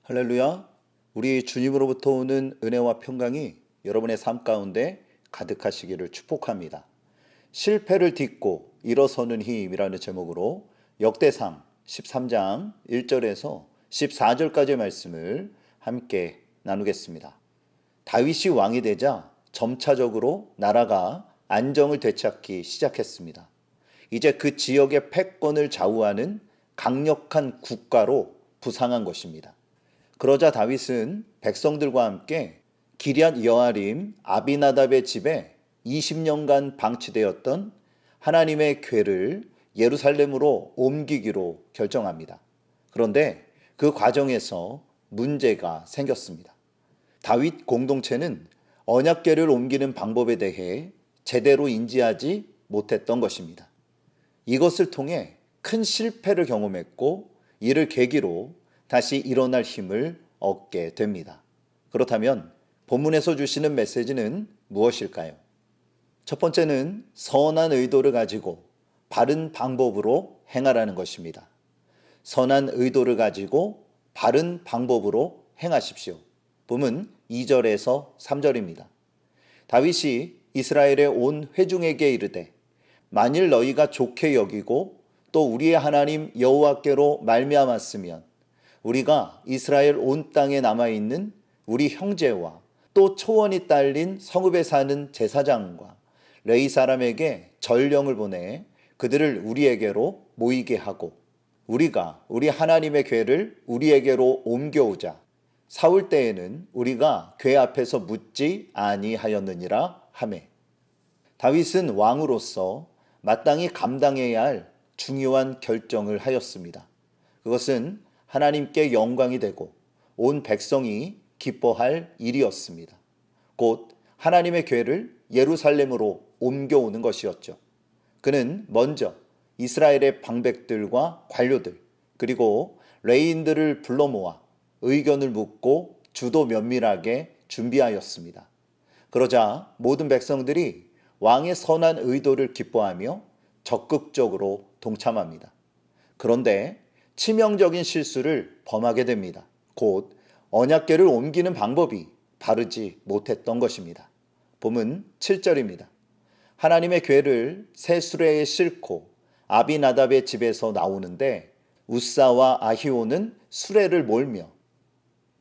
할렐루야. 우리 주님으로부터 오는 은혜와 평강이 여러분의 삶 가운데 가득하시기를 축복합니다. 실패를 딛고 일어서는 힘이라는 제목으로 역대상 13장 1절에서 14절까지의 말씀을 함께 나누겠습니다. 다윗이 왕이 되자 점차적으로 나라가 안정을 되찾기 시작했습니다. 이제 그 지역의 패권을 좌우하는 강력한 국가로 부상한 것입니다. 그러자 다윗은 백성들과 함께 기럇 여아림 아비나답의 집에 20년간 방치되었던 하나님의 궤를 예루살렘으로 옮기기로 결정합니다. 그런데 그 과정에서 문제가 생겼습니다. 다윗 공동체는 언약궤를 옮기는 방법에 대해 제대로 인지하지 못했던 것입니다. 이것을 통해 큰 실패를 경험했고 이를 계기로 다시 일어날 힘을 얻게 됩니다. 그렇다면 본문에서 주시는 메시지는 무엇일까요? 첫 번째는 선한 의도를 가지고 바른 방법으로 행하라는 것입니다. 선한 의도를 가지고 바른 방법으로 행하십시오. 본문 2절에서 3절입니다. 다윗이 이스라엘의 온 회중에게 이르되 만일 너희가 좋게 여기고 또 우리의 하나님 여호와께로 말미암았으면 우리가 이스라엘 온 땅에 남아있는 우리 형제와 또 초원이 딸린 성읍에 사는 제사장과 레위 사람에게 전령을 보내 그들을 우리에게로 모이게 하고 우리가 우리 하나님의 궤를 우리에게로 옮겨오자. 사울 때에는 우리가 궤 앞에서 묻지 아니하였느니라 하매. 다윗은 왕으로서 마땅히 감당해야 할 중요한 결정을 하였습니다. 그것은 하나님께 영광이 되고 온 백성이 기뻐할 일이었습니다. 곧 하나님의 궤를 예루살렘으로 옮겨오는 것이었죠. 그는 먼저 이스라엘의 방백들과 관료들 그리고 레위인들을 불러 모아 의견을 묻고 주도 면밀하게 준비하였습니다. 그러자 모든 백성들이 왕의 선한 의도를 기뻐하며 적극적으로 동참합니다. 그런데 치명적인 실수를 범하게 됩니다. 곧 언약궤를 옮기는 방법이 바르지 못했던 것입니다. 본문 7절입니다. 하나님의 궤를 새 수레에 싣고 아비나답의 집에서 나오는데 우사와 아히오는 수레를 몰며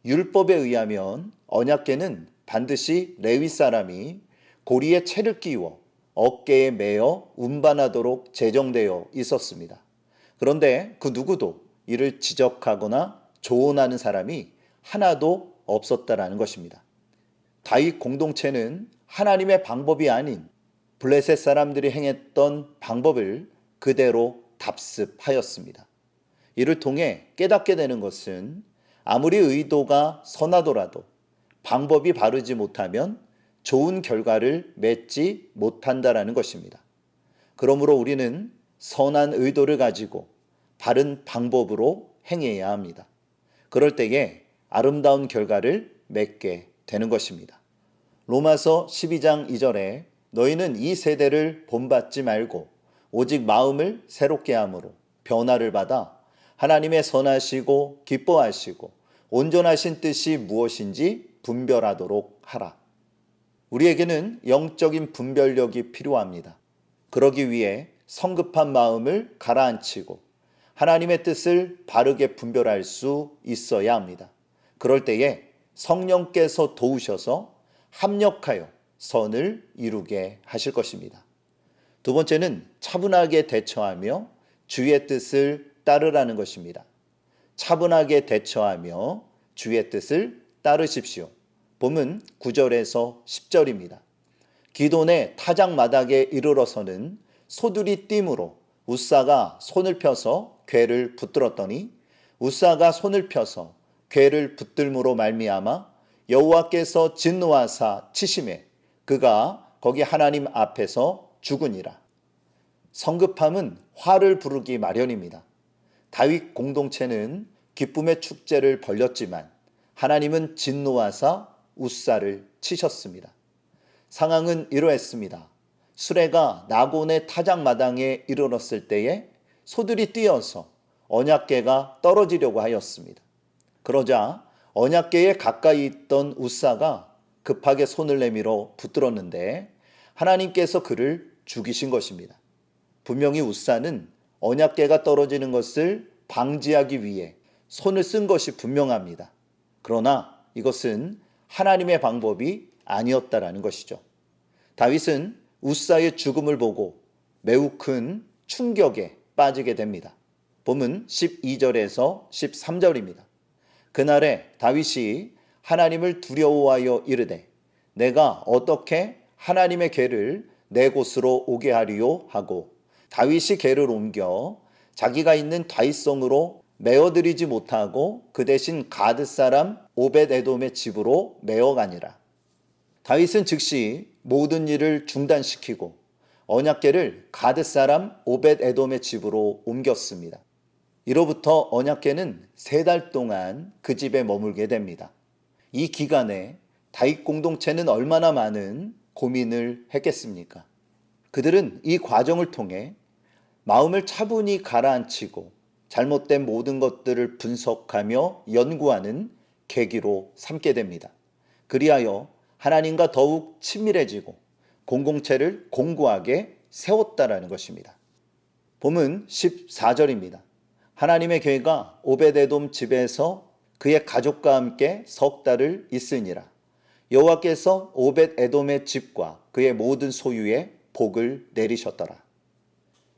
율법에 의하면 언약궤는 반드시 레위 사람이 고리에 채를 끼워 어깨에 매어 운반하도록 제정되어 있었습니다. 그런데 그 누구도 이를 지적하거나 조언하는 사람이 하나도 없었다라는 것입니다. 다윗 공동체는 하나님의 방법이 아닌 블레셋 사람들이 행했던 방법을 그대로 답습하였습니다. 이를 통해 깨닫게 되는 것은 아무리 의도가 선하더라도 방법이 바르지 못하면 좋은 결과를 맺지 못한다라는 것입니다. 그러므로 우리는 선한 의도를 가지고 바른 방법으로 행해야 합니다. 그럴 때에 아름다운 결과를 맺게 되는 것입니다. 로마서 12장 2절에 너희는 이 세대를 본받지 말고 오직 마음을 새롭게 함으로 변화를 받아 하나님의 선하시고 기뻐하시고 온전하신 뜻이 무엇인지 분별하도록 하라. 우리에게는 영적인 분별력이 필요합니다. 그러기 위해 성급한 마음을 가라앉히고 하나님의 뜻을 바르게 분별할 수 있어야 합니다. 그럴 때에 성령께서 도우셔서 합력하여 선을 이루게 하실 것입니다. 두 번째는 차분하게 대처하며 주의 뜻을 따르라는 것입니다. 차분하게 대처하며 주의 뜻을 따르십시오. 본문 9절에서 10절입니다. 기돈의 타작마당에 이르러서는 소들이 띠므로 우사가 손을 펴서 궤를 붙들었더니 우사가 손을 펴서 궤를 붙들므로 말미암아 여호와께서 진노하사 치심에 그가 거기 하나님 앞에서 죽으니라. 성급함은 화를 부르기 마련입니다. 다윗 공동체는 기쁨의 축제를 벌였지만 하나님은 진노하사 우사를 치셨습니다. 상황은 이러했습니다. 수레가 나곤의 타작마당에 이르렀을 때에 소들이 뛰어서 언약궤가 떨어지려고 하였습니다. 그러자 언약궤에 가까이 있던 웃사가 급하게 손을 내밀어 붙들었는데 하나님께서 그를 죽이신 것입니다. 분명히 웃사는 언약궤가 떨어지는 것을 방지하기 위해 손을 쓴 것이 분명합니다. 그러나 이것은 하나님의 방법이 아니었다라는 것이죠. 다윗은 웃사의 죽음을 보고 매우 큰 충격에 빠지게 됩니다. 본문 12절에서 13절입니다. 그날에 다윗이 하나님을 두려워하여 이르되 내가 어떻게 하나님의 궤를 내 곳으로 오게 하리요 하고 다윗이 궤를 옮겨 자기가 있는 다윗성으로 메어들이지 못하고 그 대신 가드 사람 오벳에돔의 집으로 메어가니라. 다윗은 즉시 모든 일을 중단시키고 언약궤를 가드 사람 오벳에돔의 집으로 옮겼습니다. 이로부터 언약궤는 3달 동안 그 집에 머물게 됩니다. 이 기간에 다윗 공동체는 얼마나 많은 고민을 했겠습니까? 그들은 이 과정을 통해 마음을 차분히 가라앉히고 잘못된 모든 것들을 분석하며 연구하는 계기로 삼게 됩니다. 그리하여 하나님과 더욱 친밀해지고 공동체를 공고하게 세웠다라는 것입니다. 본문 14절입니다. 하나님의 궤가 오벳에돔 집에서 그의 가족과 함께 석 달을 있으니라. 여호와께서 오벳에돔의 집과 그의 모든 소유에 복을 내리셨더라.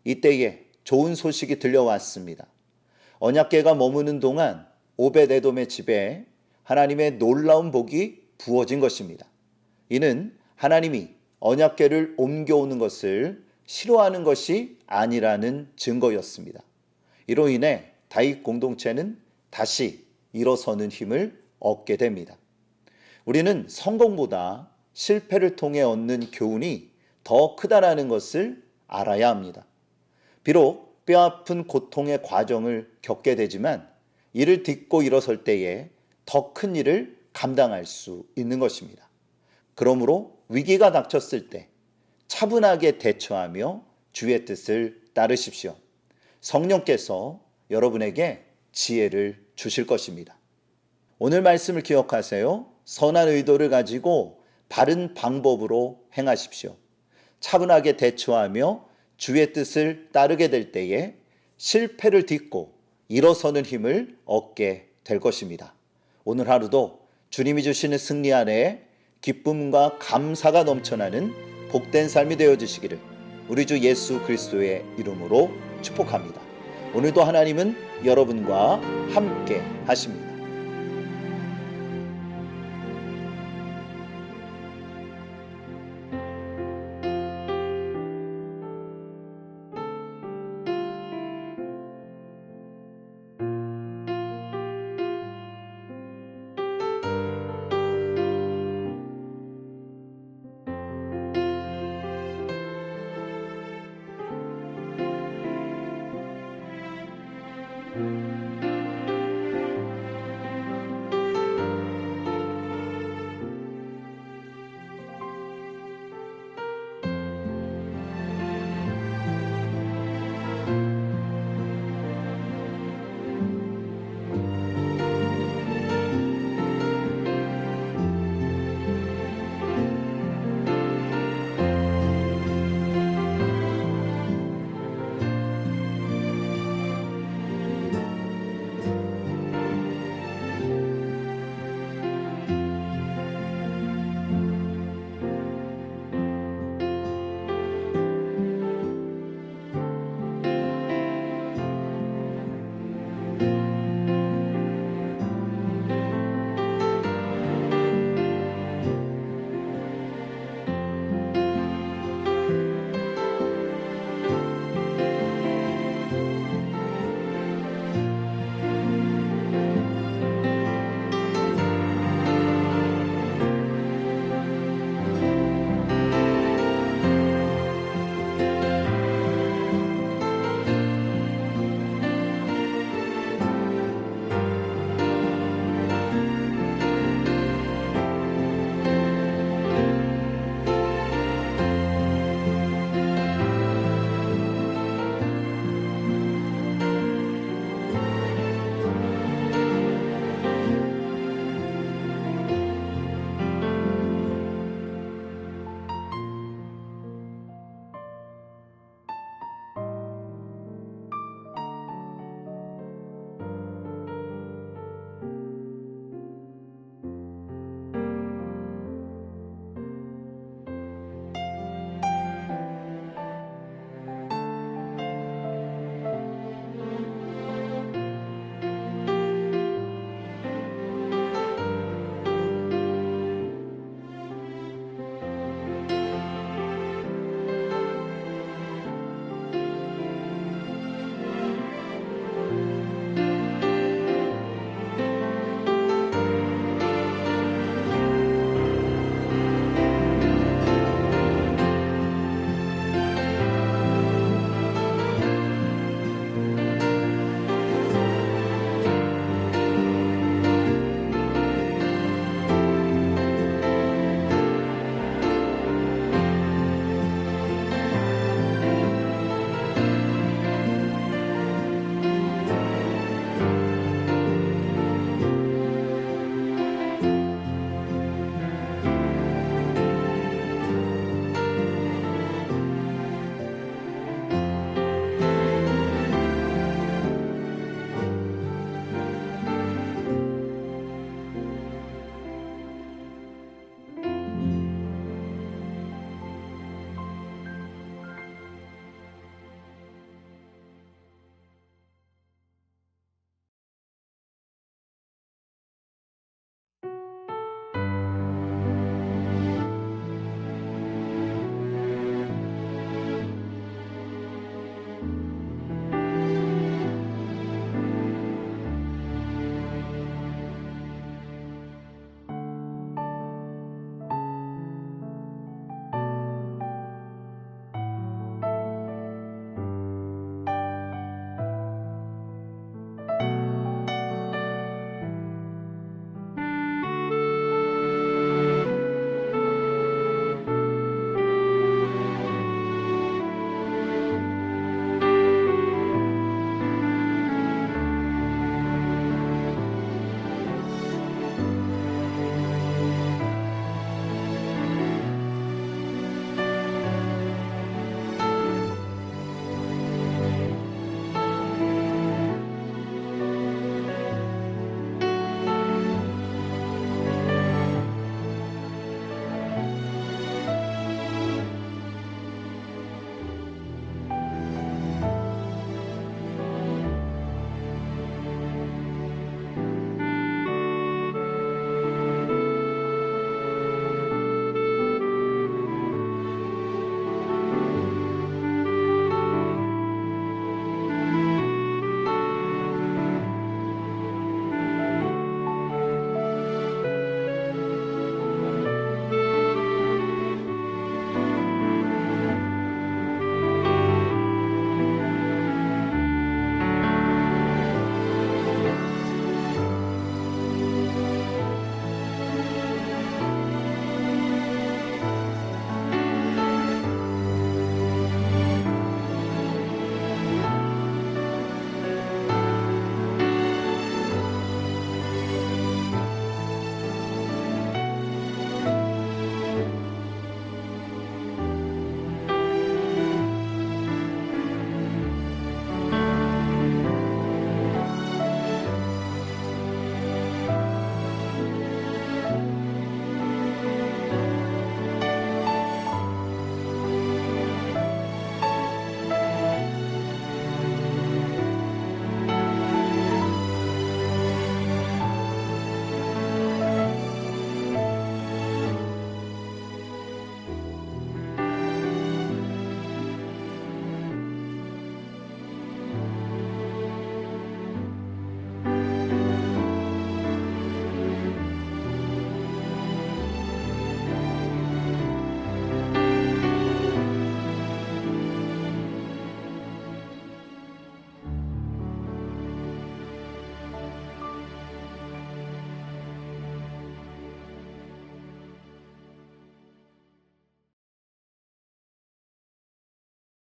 이때에 좋은 소식이 들려왔습니다. 언약궤가 머무는 동안 오벳에돔의 집에 하나님의 놀라운 복이 부어진 것입니다. 이는 하나님이 언약궤를 옮겨오는 것을 싫어하는 것이 아니라는 증거였습니다. 이로 인해 다윗 공동체는 다시 일어서는 힘을 얻게 됩니다. 우리는 성공보다 실패를 통해 얻는 교훈이 더 크다라는 것을 알아야 합니다. 비록 뼈아픈 고통의 과정을 겪게 되지만 이를 딛고 일어설 때에 더 큰 일을 감당할 수 있는 것입니다. 그러므로 위기가 닥쳤을 때 차분하게 대처하며 주의 뜻을 따르십시오. 성령께서 여러분에게 지혜를 주실 것입니다. 오늘 말씀을 기억하세요. 선한 의도를 가지고 바른 방법으로 행하십시오. 차분하게 대처하며 주의 뜻을 따르게 될 때에 실패를 딛고 일어서는 힘을 얻게 될 것입니다. 오늘 하루도 주님이 주시는 승리 안에 기쁨과 감사가 넘쳐나는 복된 삶이 되어지시기를 우리 주 예수 그리스도의 이름으로 축복합니다. 오늘도 하나님은 여러분과 함께 하십니다.